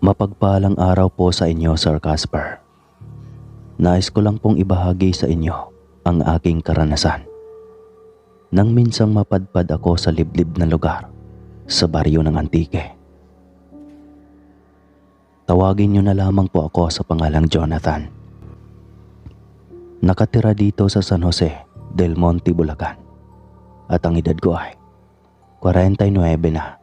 Mapagpalang araw po sa inyo, Sir Casper. Nais ko lang pong ibahagi sa inyo ang aking karanasan. Nang minsang mapadpad ako sa liblib na lugar sa baryo ng Antique. Tawagin niyo na lamang po ako sa pangalang Jonathan. Nakatira dito sa San Jose del Monte, Bulacan. At ang edad ko ay 49 na.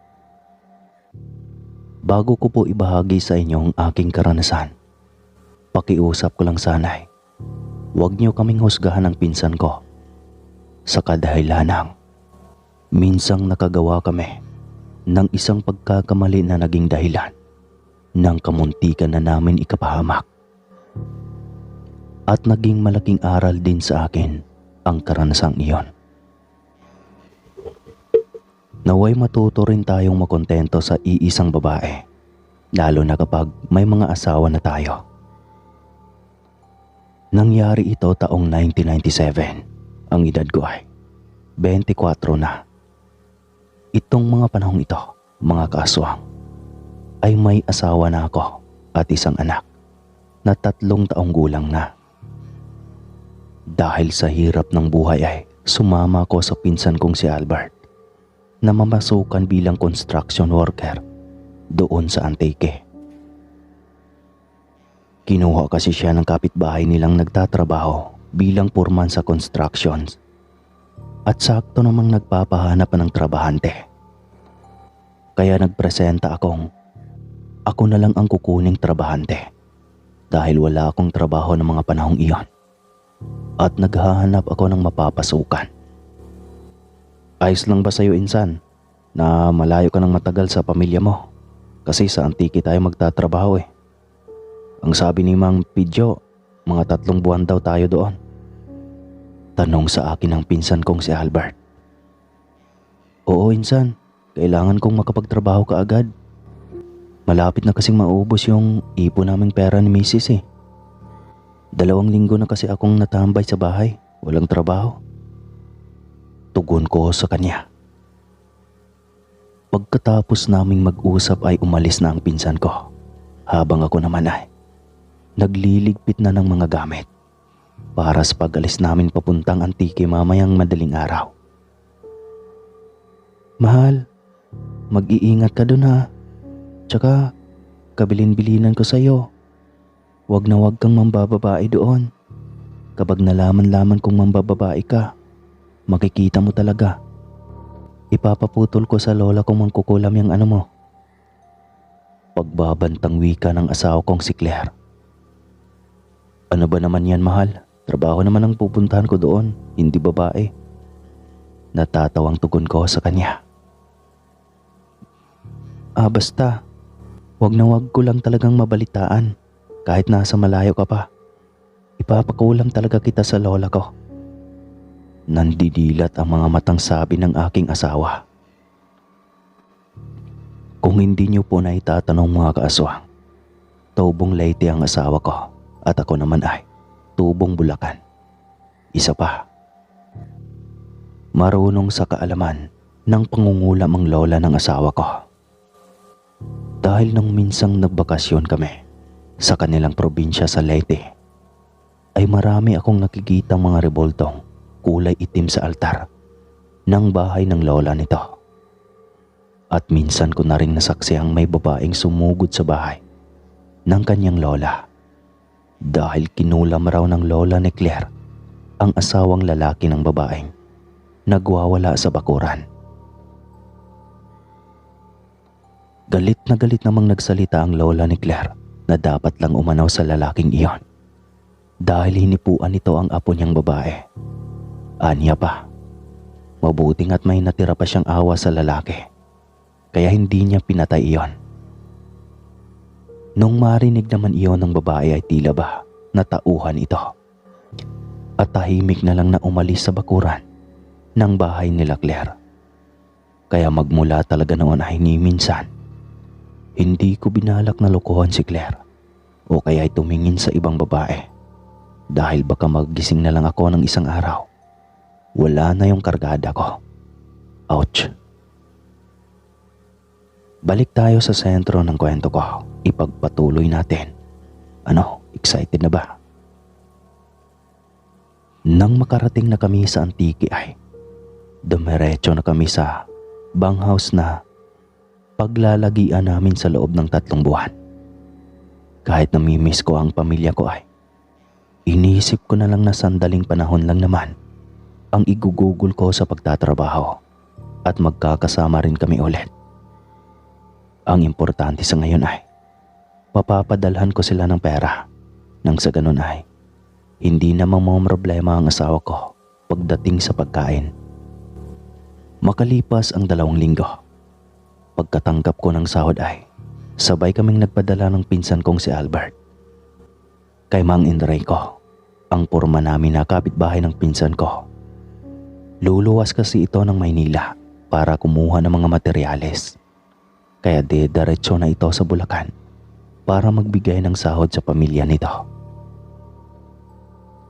Bago ko po ibahagi sa inyo ang aking karanasan, pakiusap ko lang sana'y huwag niyo kaming husgahan ng pinsan ko sa kadahilanang minsang nakagawa kami ng isang pagkakamali na naging dahilan ng kamuntikan na namin ikapahamak. At naging malaking aral din sa akin ang karanasang iyon. Naway matuto rin tayong makontento sa iisang babae, lalo na kapag may mga asawa na tayo. Nangyari ito taong 1997. Ang edad ko ay 24 na. Itong mga panahong ito, mga kaaswang, ay may asawa na ako at isang anak na 3 taong gulang na. Dahil sa hirap ng buhay ay sumama ko sa pinsan kong si Albert na mamasukan bilang construction worker doon sa Antique. Kinuha kasi siya ng kapitbahay nilang nagtatrabaho bilang foreman sa constructions at sakto namang nagpapahanap ng trabahante. Kaya nagpresenta ako na lang ang kukuning trabahante dahil wala akong trabaho ng mga panahong iyon at naghahanap ako ng mapapasukan. Ayos lang ba sa'yo, insan, na malayo ka ng matagal sa pamilya mo? Kasi sa Antique tayo magtatrabaho eh. Ang sabi ni Mang Pidyo, mga 3 buwan daw tayo doon. Tanong sa akin ng pinsan kong si Albert. Oo, insan, kailangan kong makapagtrabaho kaagad. Malapit na kasing maubos yung ipon naming pera ni Mrs. eh. 2 linggo na kasi akong natambay sa bahay, walang trabaho. Tugon ko sa kanya. Pagkatapos naming mag-usap ay umalis na ang pinsan ko, habang ako naman ay nagliligpit na ng mga gamit para sa pag-alis namin papuntang Antique mamayang madaling araw. Mahal, mag-iingat ka dun ha. Tsaka kabilin-bilinan ko sa'yo. Wag na wag kang mambababae doon. Kapag nalaman-laman kong mambababae ka, makikita mo talaga. Ipapaputol ko sa lola kung mangkukulam yung ano mo. Pagbabantang wika ng asawa kong si Claire. Ano ba naman yan, mahal? Trabaho naman ang pupuntahan ko doon, hindi babae. Natatawang tugon ko sa kanya. Basta. Wag na wag ko lang talagang mabalitaan kahit nasa malayo ka pa. Ipapakulam talaga kita sa lola ko. Nandidilat ang mga matang sabi ng aking asawa. Kung hindi niyo po na itatanong mga kaaswang, tubong Leyte ang asawa ko at ako naman ay tubong Bulacan. Isa pa, marunong sa kaalaman ng pangungulam ang lola ng asawa ko. Dahil nung minsang nagbakasyon kami sa kanilang probinsya sa Leyte, ay marami akong nakikitang mga reboltong kulay itim sa altar ng bahay ng lola nito. At minsan ko na rin nasaksi ang may babaeng sumugod sa bahay ng kanyang lola dahil kinulam raw ng lola ni Claire ang asawang lalaki ng babaeng nagwawala sa bakuran. Galit na galit namang nagsalita ang lola ni Claire na dapat lang umanaw sa lalaking iyon dahil hinipuan nito ang apo niyang babae. Anya pa, mabuting at may natira pa siyang awa sa lalaki, kaya hindi niya pinatay iyon. Nung marinig naman iyon ng babae ay tila ba natauhan ito at tahimik na lang na umalis sa bakuran ng bahay nila Claire. Kaya magmula talaga noon ay ni minsan, hindi ko binalak na lokohan si Claire o kaya ay tumingin sa ibang babae dahil baka maggising na lang ako ng isang araw. Wala na yung kargada ko. Ouch. Balik tayo sa sentro ng kwento ko. ipagpatuloy natin. Ano, excited na ba? Nang makarating na kami sa Antique ay dumiretso na kami sa banghouse na paglalagian namin sa loob ng 3 buwan. Kahit namimiss ko ang pamilya ko ay iniisip ko na lang na sandaling panahon lang naman ang igugugol ko sa pagtatrabaho at magkakasama rin kami ulit. Ang importante sa ngayon ay papapadalhan ko sila ng pera nang sa ganun ay hindi namang problema ang asawa ko pagdating sa pagkain. Makalipas ang 2 linggo, pagkatanggap ko ng sahod ay sabay kaming nagpadala ng pinsan kong si Albert kay Mang Enrico, ang porma namin na kapitbahay ng pinsan ko. Luluwas kasi ito ng Maynila para kumuha ng mga materyales, kaya diretso na ito sa Bulacan para magbigay ng sahod sa pamilya nito.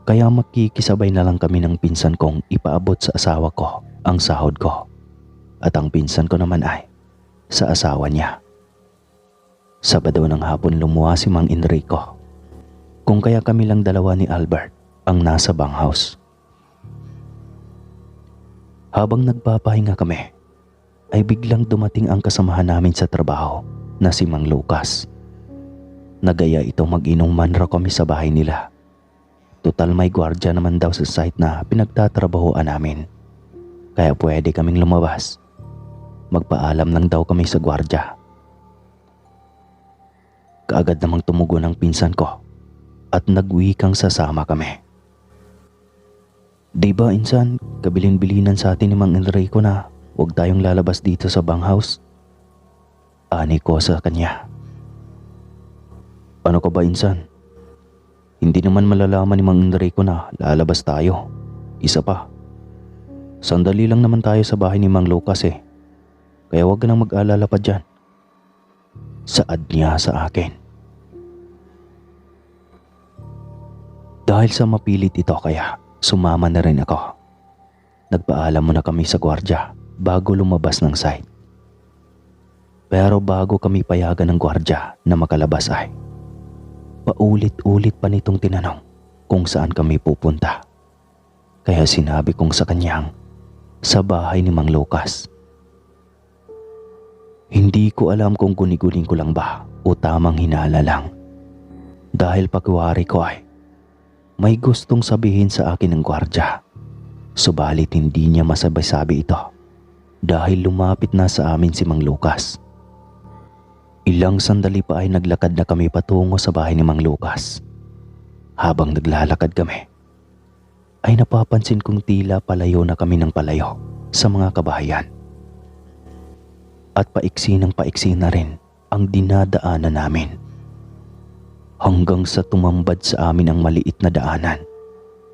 Kaya makikisabay na lang kami ng pinsan kong ipaabot sa asawa ko ang sahod ko at ang pinsan ko naman ay sa asawa niya. Sabado ng hapon lumuwas si Mang Enrico, kung kaya kami lang dalawa ni Albert ang nasa banghouse. Habang nagpapahinga kami ay biglang dumating ang kasamahan namin sa trabaho na si Mang Lucas. Nagaya ito mag-inuman raw kami sa bahay nila. Total may gwardya naman daw sa site na pinagtatrabahoan namin, kaya pwede kaming lumabas. Magpaalam lang daw kami sa gwardya. Kaagad namang tumugon ang pinsan ko at nagwikang sasama kami. Di ba insan, kabilin-bilinan sa atin ni Mang Enrico na huwag tayong lalabas dito sa banghouse? Ani ko sa kanya. Ano ka ba insan? Hindi naman malalaman ni Mang Enrico na lalabas tayo. Isa pa, sandali lang naman tayo sa bahay ni Mang Lucas eh. Kaya huwag ka nang mag-alala pa dyan. Saad niya sa akin. Dahil sa mapilit ito kaya sumama na rin ako. Nagpaalam muna kami sa gwardya bago lumabas ng site. Pero bago kami payagan ng gwardya na makalabas ay paulit-ulit pa nitong tinanong kung saan kami pupunta. Kaya sinabi kong sa kanyang sa bahay ni Mang Lucas. Hindi ko alam kung guni-guling ko lang ba o tamang hinala lang. Dahil pakiwari ko ay may gustong sabihin sa akin ng gwardya. Subalit hindi niya masabi-sabi ito dahil lumapit na sa amin si Mang Lucas. Ilang sandali pa ay naglakad na kami patungo sa bahay ni Mang Lucas. Habang naglalakad kami, ay napapansin kong tila palayo na kami ng palayo sa mga kabahayan. At paiksi ng paiksi na rin ang dinadaanan namin. Hanggang sa tumambad sa amin ang maliit na daanan,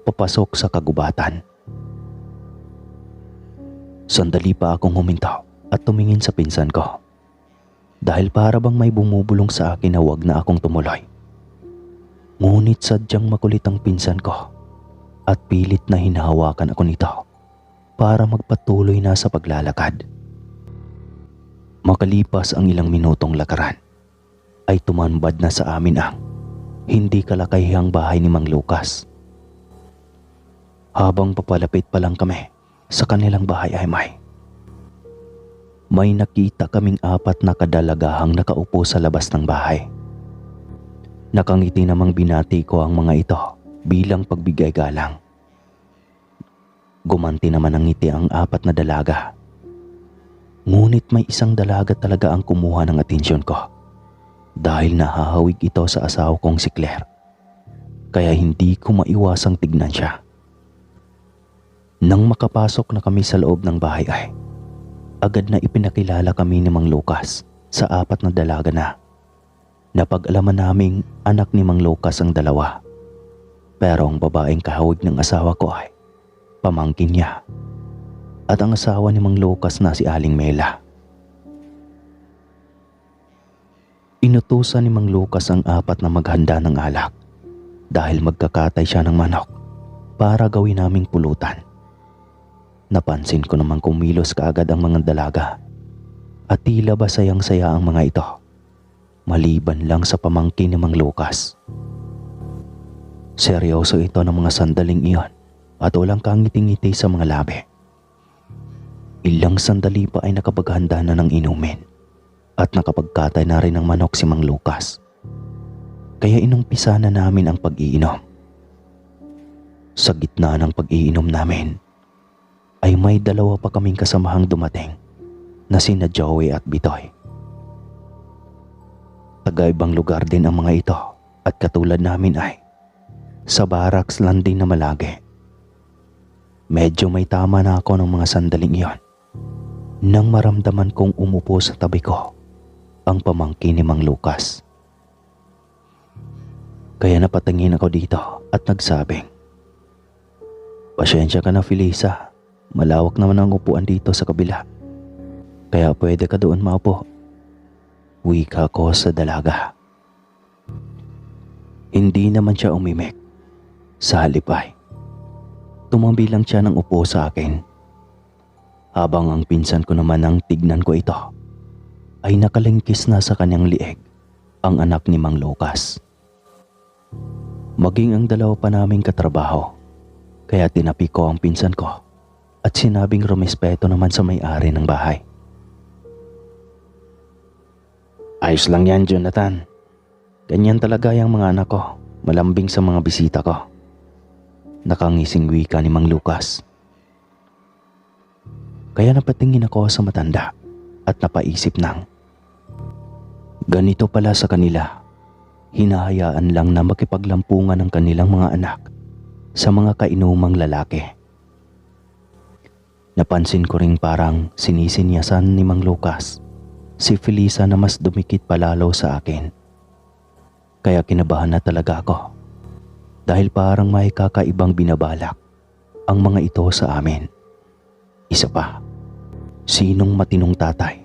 papasok sa kagubatan. Sandali pa akong huminto at tumingin sa pinsan ko. Dahil para bang may bumubulong sa akin na huwag na akong tumuloy. Ngunit sadyang makulit ang pinsan ko at pilit na hinahawakan ako nito para magpatuloy na sa paglalakad. Makalipas ang ilang minutong lakaran ay tumambad na sa amin ang hindi kalakahihang bahay ni Mang Lucas. Habang papalapit pa lang kami sa kanilang bahay ay may nakita kaming 4 na kadalagahang nakaupo sa labas ng bahay. Nakangiti namang binati ko ang mga ito bilang pagbigay galang. Gumanti naman ang ngiti ang 4 na dalaga. Ngunit may isang dalaga talaga ang kumuha ng atensyon ko dahil nahahawig ito sa asawa kong si Claire. Kaya hindi ko maiwasang tignan siya. Nang makapasok na kami sa loob ng bahay ay agad na ipinakilala kami ni Mang Lucas sa 4 na dalaga na napag-alaman naming anak ni Mang Lucas ang dalawa. Pero ang babaeng kahawig ng asawa ko ay pamangkin niya at ang asawa ni Mang Lucas na si Aling Mela. Inutusan ni Mang Lucas ang 4 na maghanda ng alak dahil magkakatay siya ng manok para gawin naming pulutan. Napansin ko namang kumilos kaagad ang mga dalaga at tila ba sayang-saya ang mga ito. maliban lang sa pamangkin ni Mang Lucas. Seryoso ito ng mga sandaling iyon at walang kangiti-ngiti sa mga labi. Ilang sandali pa ay nakapaghanda na ng inumin at nakapagkatay na rin ng manok si Mang Lucas. Kaya inumpisa na namin ang pag-iinom. Sa gitna ng pag-iinom namin ay may dalawa pa kaming kasamahang dumating na sina Joey at Bitoy. Taga-ibang lugar din ang mga ito at katulad namin ay sa barracks lang din na malagi. Medyo may tama na ako ng mga sandaling iyon nang maramdaman kong umupo sa tabi ko ang pamangkin ni Mang Lucas. Kaya napatingin ako dito at nagsabing, "Pasensya ka na, Felisa. Malawak naman ang upuan dito sa kabila. Kaya pwede ka doon maupo." Wika ko sa dalaga. Hindi naman siya umimik. Sa halip ay tumabi lang siya ng upo sa akin. Habang ang pinsan ko naman ang tignan ko ito, ay nakalingkis na sa kanyang lieg ang anak ni Mang Lucas. Maging ang dalawa pa naming katrabaho, kaya tinapi ko ang pinsan ko at sinabing rumespeto naman sa may-ari ng bahay. "Ayos lang yan, Jonathan. Ganyan talaga yung mga anak ko, malambing sa mga bisita ko." Nakangising wika ni Mang Lucas. Kaya napatingin ako sa matanda at napaisip ng, ganito pala sa kanila. Hinahayaan lang na makipaglampungan ng kanilang mga anak sa mga kainumang lalaki. Napansin ko ring parang sinisinyasan ni Mang Lucas si Felisa na mas dumikit palalo sa akin. Kaya kinabahan na talaga ako dahil parang may kakaibang binabalak ang mga ito sa amin. Isa pa, sinong matinong tatay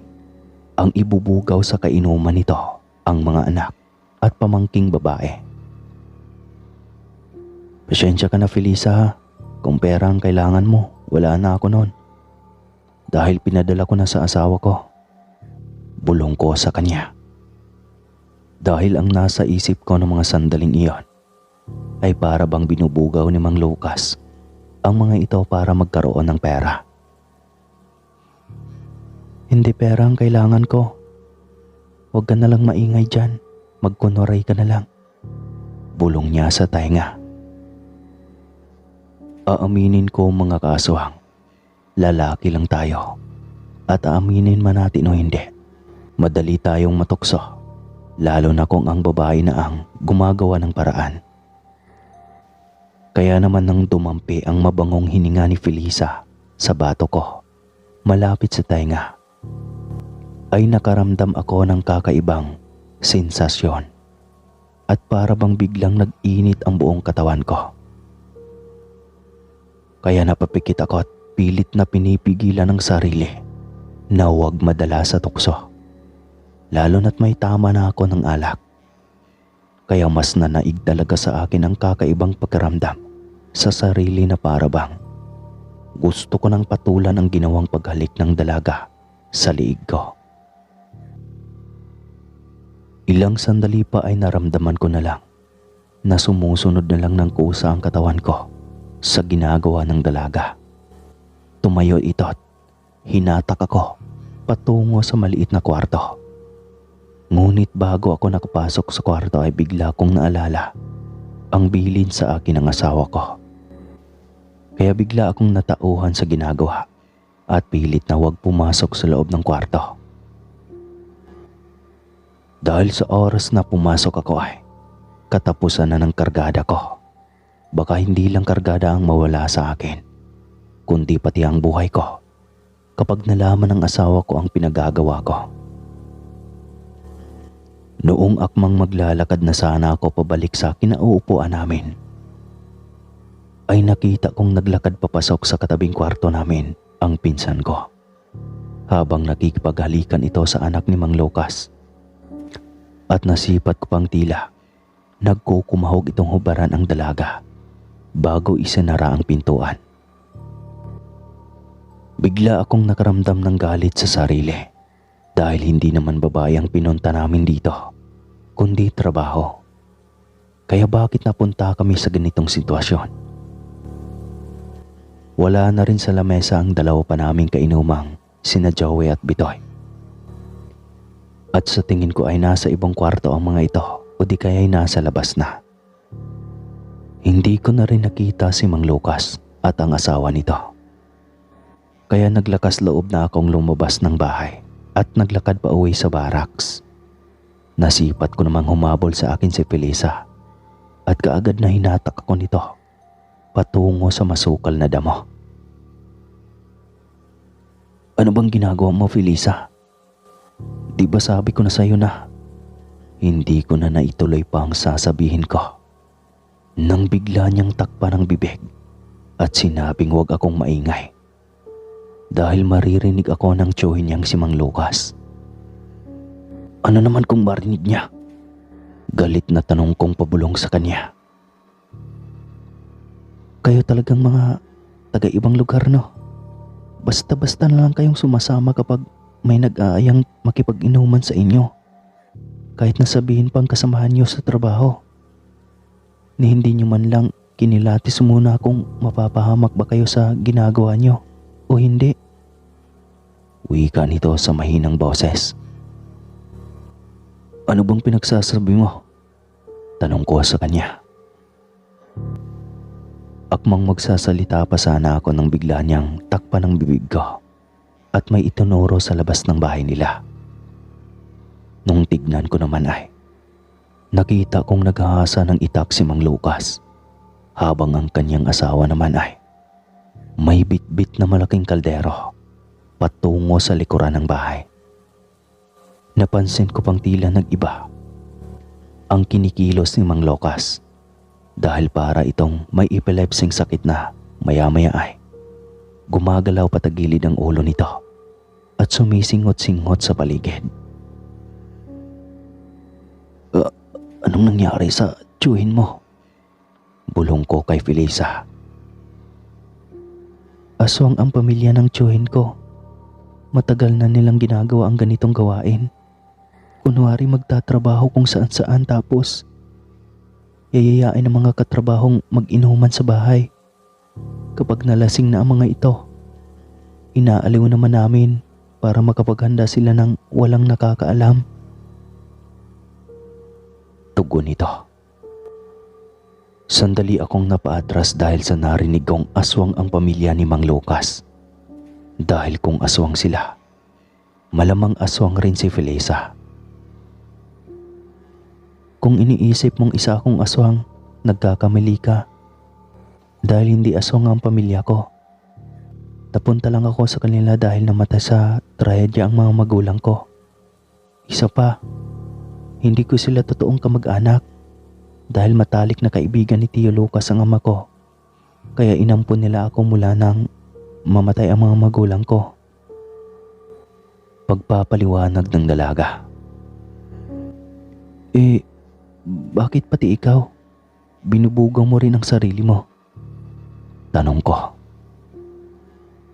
ang ibubugaw sa kainuman nito ang mga anak at pamangking babae? "Pasensya ka na, Felisa. Kung pera ang kailangan mo, wala na ako noon. Dahil pinadala ko na sa asawa ko." Bulong ko sa kanya. Dahil ang nasa isip ko ng mga sandaling iyon ay para bang binubugaw ni Mang Lucas ang mga ito para magkaroon ng pera. "Hindi pera ang kailangan ko. Huwag ka na lang maingay dyan. Magkunwaray ka na lang." Bulong niya sa tainga. Aaminin ko mga kaaswang, lalaki lang tayo. At aaminin man natin o hindi, madali tayong matukso. Lalo na kung ang babae na ang gumagawa ng paraan. Kaya naman nang dumampi ang mabangong hininga ni Felisa sa bato ko, malapit sa tainga, ay nakaramdam ako ng kakaibang sensasyon at para bang biglang nag-init ang buong katawan ko. Kaya napapikit ako at pilit na pinipigilan ng sarili na huwag madala sa tukso, lalo na't may tama na ako ng alak. Kaya mas nanaig talaga sa akin ang kakaibang pakiramdam sa sarili na para bang gusto ko nang patulan ang ginawang paghalik ng dalaga sa liig ko. Ilang sandali pa ay naramdaman ko na lang na sumusunod na lang ng kusa ang katawan ko sa ginagawa ng dalaga. Tumayo ito at hinatak ako patungo sa maliit na kwarto. Ngunit bago ako nakapasok sa kwarto ay bigla kong naalala ang bilin sa akin ng asawa ko. Kaya bigla akong natauhan sa ginagawa at pilit na huwag pumasok sa loob ng kwarto. Dahil sa oras na pumasok ako ay katapusan na ng kargada ko. Baka hindi lang kargada ang mawala sa akin, kundi pati ang buhay ko kapag nalaman ng asawa ko ang pinagagawa ko. Noong akmang maglalakad na sana ako pabalik sa kinauupuan namin, ay nakita kong naglakad papasok sa katabing kwarto namin ang pinsan ko, habang nakikipaghalikan ito sa anak ni Mang Lucas. At nasipat ko pang tila nagkukumahog itong hubaran ang dalaga bago isinara ang pintuan. Bigla akong nakaramdam ng galit sa sarili dahil hindi naman babae ang pinunta namin dito kundi trabaho. Kaya bakit napunta kami sa ganitong sitwasyon? Wala na rin sa lamesa ang dalawa pa naming kainumang sina Joey at Bitoy. At sa tingin ko ay nasa ibang kwarto ang mga ito o di kaya ay nasa labas na. Hindi ko na rin nakita si Mang Lucas at ang asawa nito. Kaya naglakas loob na akong lumabas ng bahay at naglakad pa uwi sa barracks. Nasipat ko namang humabol sa akin si Felisa at kaagad na hinatak ako nito patungo sa masukal na damo. Ano bang ginagawa mo, Felisa? Di ba sabi ko na sa'yo na hindi ko na naituloy pa ang sasabihin ko nang bigla niyang takpan ang bibig at sinabing huwag akong maingay dahil maririnig ako ng tiyuhin niyang si Mang Lucas. Ano naman kung marinig niya? Galit na tanong kong pabulong sa kanya. Kayo talagang mga taga-ibang lugar, no? Basta-basta na lang kayong sumasama kapag may nag-aayang makipag-inuman sa inyo. Kahit nasabihin pang kasamahan niyo sa trabaho. Ni hindi niyo man lang kinilatis muna kung mapapahamak ba kayo sa ginagawa niyo o hindi. Wika nito sa mahinang boses. Ano bang pinagsasabi mo? Tanong ko sa kanya. Akmang magsasalita pa sana ako nang bigla niyang takpan ang bibig ko at may itunuro sa labas ng bahay nila. Nung tignan ko naman ay nakita kong naghahasa ng itak si Mang Lucas habang ang kanyang asawa naman ay may bitbit na malaking kaldero patungo sa likuran ng bahay. Napansin ko pang tila nag-iba ang kinikilos ni Mang Lucas dahil para itong may epilepsing sakit na maya-maya ay gumagalaw patagilid ang ulo nito at sumisingot-singot sa paligid. Anong nangyari sa tiyuhin mo? Bulong ko kay Felisa. Aswang ang pamilya ng tiyuhin ko. Matagal na nilang ginagawa ang ganitong gawain. Kunwari magtatrabaho kung saan-saan tapos yayayain ang mga katrabahong mag-inuman sa bahay. Kapag nalasing na ang mga ito, inaaliw naman namin para makapaghanda sila ng walang nakakaalam. Tugon nito. Sandali akong napaatras dahil sa narinig kong aswang ang pamilya ni Mang Lucas. Dahil kung aswang sila, malamang aswang rin si Felisa. Kung iniisip mong isa akong aswang, nagkakamali ka. Dahil hindi aswang ang pamilya ko. Napunta lang ako sa kanila dahil namatay sa trahedya ang mga magulang ko. Isa pa, hindi ko sila totoong kamag-anak dahil matalik na kaibigan ni Tio Lucas ang ama ko. Kaya inampun nila ako mula nang mamatay ang mga magulang ko. Pagpapaliwanag ng dalaga. Bakit pati ikaw? Binubugang mo rin ang sarili mo? Tanong ko.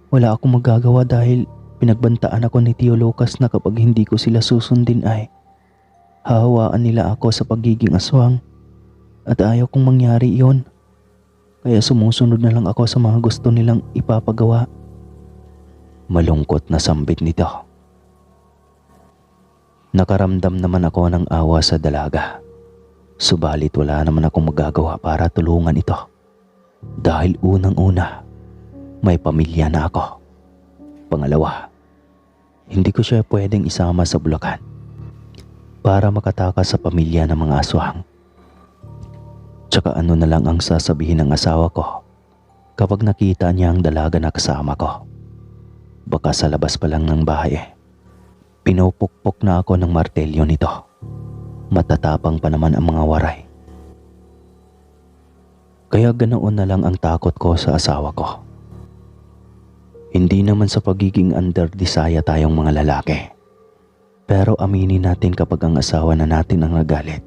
Wala akong magagawa dahil pinagbantaan ako ni Tio Lucas na kapag hindi ko sila susundin ay hahawaan nila ako sa pagiging aswang at ayaw kong mangyari iyon. Kaya sumusunod na lang ako sa mga gusto nilang ipapagawa. Malungkot na sambit nito. Nakaramdam naman ako ng awa sa dalaga. Subalit wala naman akong magagawa para tulungan ito. Dahil unang-una, may pamilya na ako. Pangalawa, hindi ko siya pwedeng isama sa Bulacan para makatakas sa pamilya ng mga aswang. Tsaka ano na lang ang sasabihin ng asawa ko kapag nakita niya ang dalaga na kasama ko. Baka sa labas pa lang ng bahay pinupukpok na ako ng martelyo nito. Matatapang pa naman ang mga waray. Kaya ganoon na lang ang takot ko sa asawa ko. Hindi naman sa pagiging underdesaya tayong mga lalaki. Pero aminin natin kapag ang asawa na natin ang nagalit,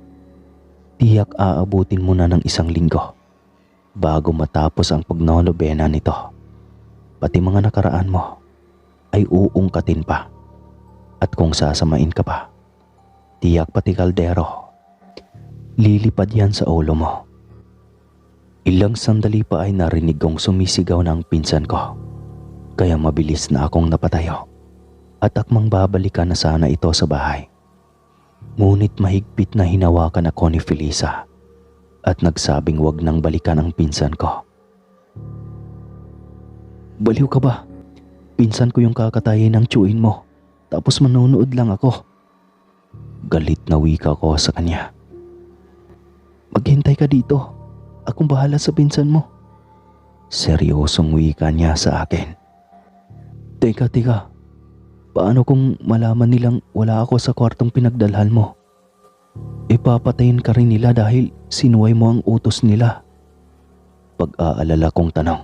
tiyak aabutin muna ng 1 linggo bago matapos ang pagnonobena nito. Pati mga nakaraan mo ay uungkatin pa. At kung sasamain ka pa, tiyak pati kaldero Lilipad yan sa ulo mo. Ilang sandali pa ay narinig kong sumisigaw na ang pinsan ko. Kaya mabilis na akong napatayo at akmang babalikan na sana ito sa bahay. Ngunit mahigpit na hinawakan ako ni Felisa at nagsabing wag nang balikan ang pinsan ko. Baliw ka ba? Pinsan ko yung kakatayin ng tiyuhin mo, tapos manonood lang ako. Galit na wika ko sa kanya. Maghintay ka dito. Akong bahala sa pinsan mo. Seryosong wika niya sa akin. Teka. Paano kung malaman nilang wala ako sa kwartong pinagdalhan mo? Papatayin ka rin nila dahil sinuway mo ang utos nila. Pag-aalala kong tanong.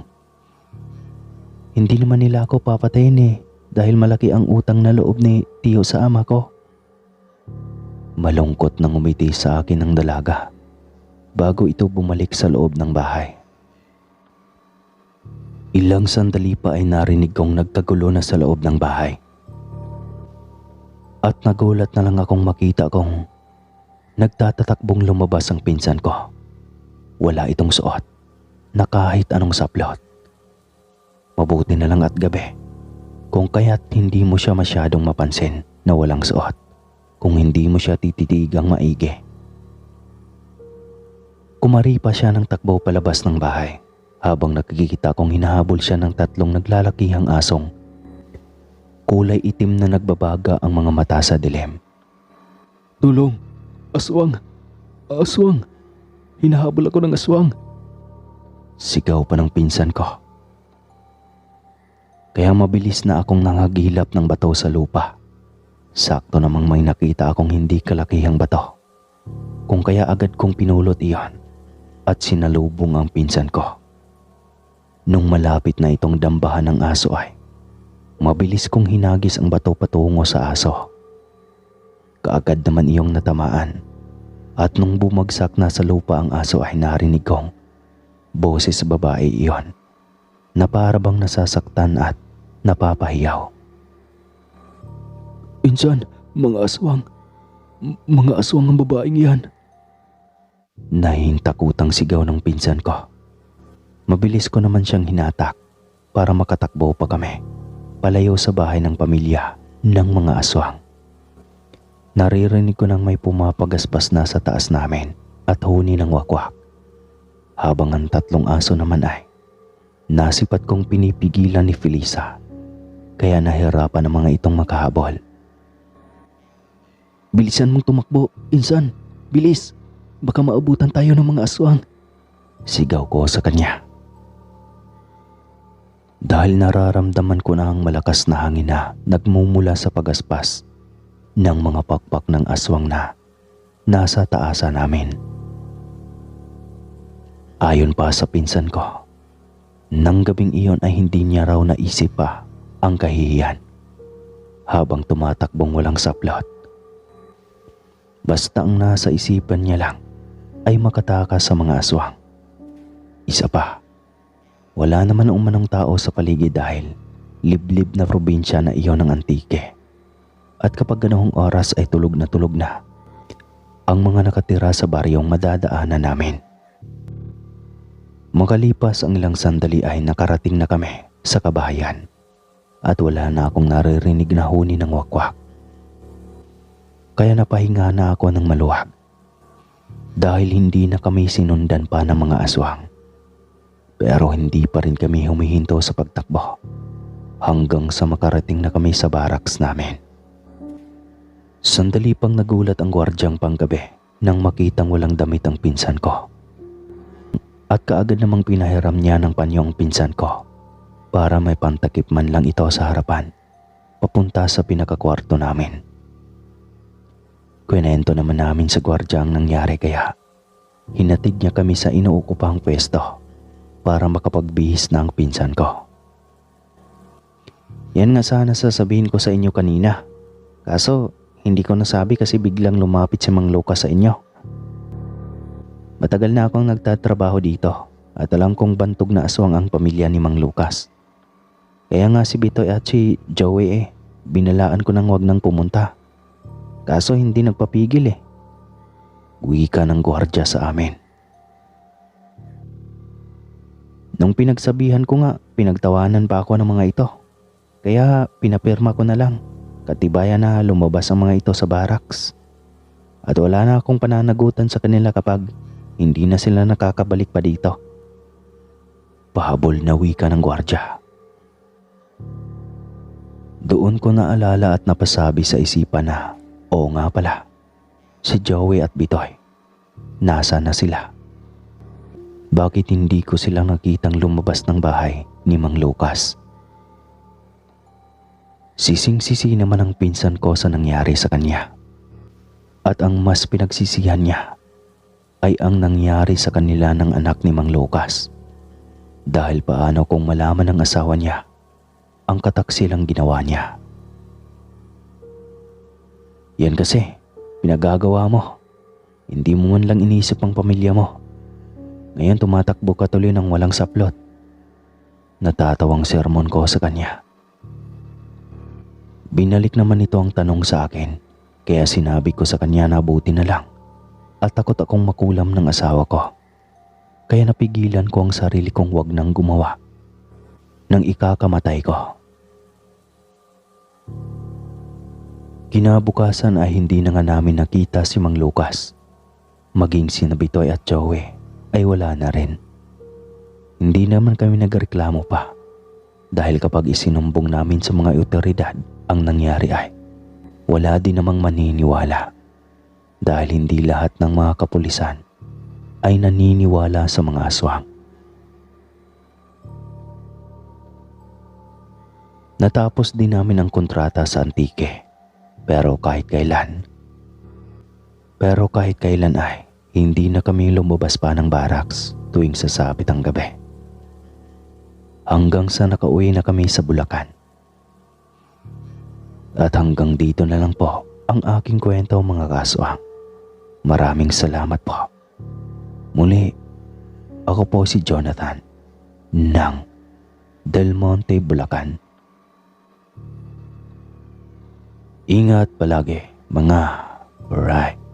Hindi naman nila ako papatayin dahil malaki ang utang na loob ni Tiyo sa ama ko. Malungkot nang umiti sa akin ang dalaga bago ito bumalik sa loob ng bahay. Ilang sandali pa ay narinig kong nagkagulo na sa loob ng bahay. At nagulat na lang akong makita kong nagtatatakbong lumabas ang pinsan ko. Wala itong suot na kahit anong saplot. Mabuti na lang at gabi, kung kaya't hindi mo siya masyadong mapansin na walang suot, kung hindi mo siya tititigang maigi. Kumari pa siya ng takbo palabas ng bahay habang nakikita kong hinahabol siya ng 3 naglalakihang asong. Kulay itim na nagbabaga ang mga mata sa dilim. Tulong! Aswang! Aswang! Hinahabol ako ng aswang! Sigaw pa ng pinsan ko. Kaya mabilis na akong nangagilap ng bato sa lupa. Sakto namang may nakita akong hindi kalakihang bato. Kung kaya agad kong pinulot iyon at sinalubong ang pinsan ko. Nung malapit na itong dambahan ng aso ay mabilis kong hinagis ang bato patungo sa aso. Kaagad naman iyong natamaan at nung bumagsak na sa lupa ang aso ay narinig kong boses babae iyon na para bang nasasaktan at napapahiyaw. Insan, mga aswang ang babaeng yan. Nahintakutang sigaw ng pinsan ko. Mabilis ko naman siyang hinatak para makatakbo pa kami palayo sa bahay ng pamilya ng mga aswang. Naririnig ko nang may pumapagaspas na sa taas namin at huni ng wakwak. Habang ang 3 aso naman ay nasipat kong pinipigilan ni Felisa, kaya nahirapan ang mga itong makahabol. Bilisan mong tumakbo, insan! Bilis! Baka maabutan tayo ng mga aswang! Sigaw ko sa kanya. Dahil nararamdaman ko na ang malakas na hangin na nagmumula sa pagaspas ng mga pakpak ng aswang na nasa taasan namin. Ayon pa sa pinsan ko, nang gabing iyon ay hindi niya raw naisip pa ang kahihiyan habang tumatakbong walang saplot. Basta ang nasa isipan niya lang ay makatakas sa mga aswang. Isa pa, wala naman umanong tao sa paligid dahil liblib na probinsya na iyon ng Antique. At kapag ganoong oras ay tulog na ang mga nakatira sa baryong madadaanan namin. Makalipas ang ilang sandali ay nakarating na kami sa kabahayan at wala na akong naririnig na huni ng wakwak. Kaya napahinga na ako ng maluwag dahil hindi na kami sinundan pa ng mga aswang. Pero hindi pa rin kami humihinto sa pagtakbo hanggang sa makarating na kami sa barracks namin. Sandali pang nagulat ang gwardyang panggabi nang makitang walang damit ang pinsan ko. At kaagad namang pinahiram niya ng panyong pinsan ko para may pantakip man lang ito sa harapan papunta sa pinakakwarto namin. Kwento naman namin sa gwardya ang nangyari kaya hinatid niya kami sa inuukupang pwesto para makapagbihis na ang pinsan ko. Yan nga sana sasabihin ko sa inyo kanina. Kaso hindi ko nasabi kasi biglang lumapit si Mang Lucas sa inyo. Matagal na akong nagtatrabaho dito at alam kong bantog na aswang ang pamilya ni Mang Lucas. Kaya nga si Bitoy at si Joey binalaan ko nang wag nang pumunta. Kaso hindi nagpapigil Wika ng gwardya sa amin. Nung pinagsabihan ko nga, pinagtawanan pa ako ng mga ito. Kaya pinapirma ko na lang. Katibayan na lumabas ang mga ito sa barracks. At wala na akong pananagutan sa kanila kapag hindi na sila nakakabalik pa dito. Pahabol na wika ng gwardya. Doon ko naalala at napasabi sa isipan na, oo nga pala, si Joey at Bitoy, nasa na sila? Bakit hindi ko silang nakitang lumabas ng bahay ni Mang Lucas? Sising-sisi naman ang pinsan ko sa nangyari sa kanya. At ang mas pinagsisihan niya ay ang nangyari sa kanila ng anak ni Mang Lucas. Dahil paano kung malaman ng asawa niya ang kataksilang ginawa niya? Yan kasi, pinagagawa mo. Hindi mo man lang inisip ang pamilya mo. Ngayon tumatakbo ka tuloy ng walang saplot. Natatawang sermon ko sa kanya. Binalik naman ito ang tanong sa akin, kaya sinabi ko sa kanya na buti na lang at takot akong makulam ng asawa ko. Kaya napigilan ko ang sarili kong wag nang gumawa ng ikakamatay ko. Kinabukasan ay hindi na nga namin nakita si Mang Lucas. Maging sina Bitoy at Joey ay wala na rin. Hindi naman kami nagreklamo pa dahil kapag isinumbong namin sa mga otoridad ang nangyari ay wala din namang maniniwala dahil hindi lahat ng mga kapulisan ay naniniwala sa mga aswang. Natapos din namin ang kontrata sa Antique pero kahit kailan ay hindi na kami lumabas pa ng barracks tuwing sasapit ang gabi. Hanggang sa nakauwi na kami sa Bulacan. At hanggang dito na lang po ang aking kwento mga kaswang. Maraming salamat po. Muli, ako po si Jonathan ng Del Monte, Bulacan. Ingat palagi mga right.